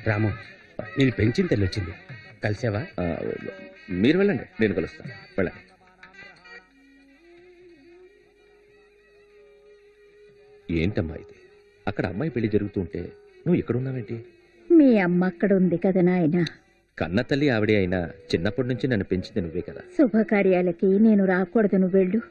రాము, నేను పెంచిన తల్లి వచ్చింది, కలిసావా? మీరు వెళ్ళండి, నేను కలుస్తాను. వెళ్ళండి. ఏంటమ్మా ఇది? అక్కడ అమ్మాయి పెళ్లి జరుగుతుంటే నువ్వు ఇక్కడున్నావేంటి? మీ అమ్మ అక్కడ ఉంది కదా నాయన. కన్న తల్లి ఆవిడే అయినా చిన్నప్పటి నుంచి నన్ను పెంచింది నువ్వే కదా. శుభకార్యాలకి నేను రాకూడదు, నువ్వు వెళ్ళు.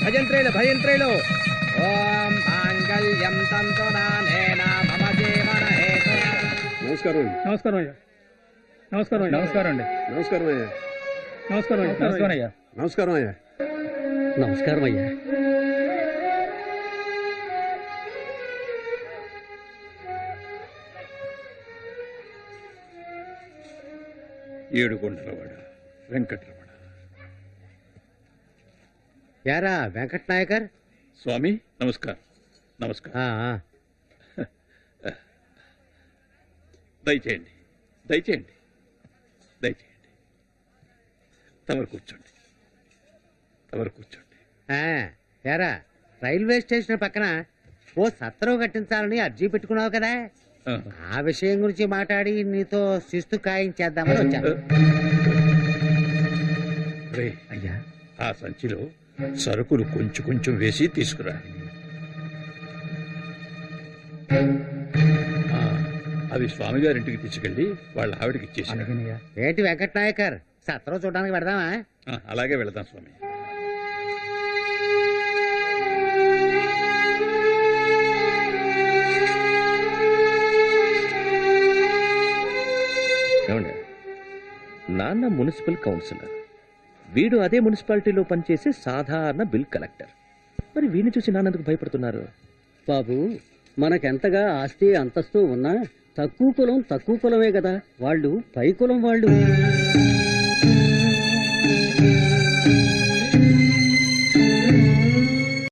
భజంత్రేలు భజంత్రేలు. ఓం మాంగళ్యం తంతునానేన మమ జీవన హేతు. నమస్కారం. నమస్కారం అయ్యా. నమస్కారం అయ్యా. నమస్కారం అండి. నమస్కారం అయ్యా. నమస్కారం అయ్యా. నమస్కారం అయ్యా. నమస్కారం అయ్యా. నమస్కారం అయ్యా. ఏడుకొండలవాడ వెంకటరమణ. యారా వెంకట్ నాయకర్ స్వామి నమస్కారం. నమస్కారం. దయచేయండి, దయచేయండి, దయచేయండి. తమరు కూర్చోండి, తమరు కూర్చోండి. యారా, రైల్వే స్టేషన్ పక్కన ఓ సత్రం కట్టించాలని అర్జీ పెట్టుకున్నావు కదా, ఆ విషయం గురించి మాట్లాడి నీతో శిస్తు కాయించేద్దామని వచ్చాను. రే అయ్యా, ఆ సంచిలో సరుకులు కొంచెం కొంచెం వేసి తీసుకురా. అవి స్వామి గారింటికి తీసుకెళ్ళి వాళ్ళ ఆవిడకి ఇచ్చేసి. ఏంటి వెంకట్ నాయకర్, సత్రం చూడడానికి పెడదామా? అలాగే వెళదాం స్వామి. ఏమండి, నాన్న మున్సిపల్ కౌన్సిలర్, వీడు అదే మున్సిపాలిటీలో పనిచేసే సాధారణ బిల్ కలెక్టర్. మరి వీడిని చూసి నాన్నెందుకు భయపడుతున్నారు? బాబు, మనకెంతగా ఆస్తి అంతస్తు ఉన్నా తక్కువ కులమే కదా, వాళ్ళు పై కులం వాళ్ళు.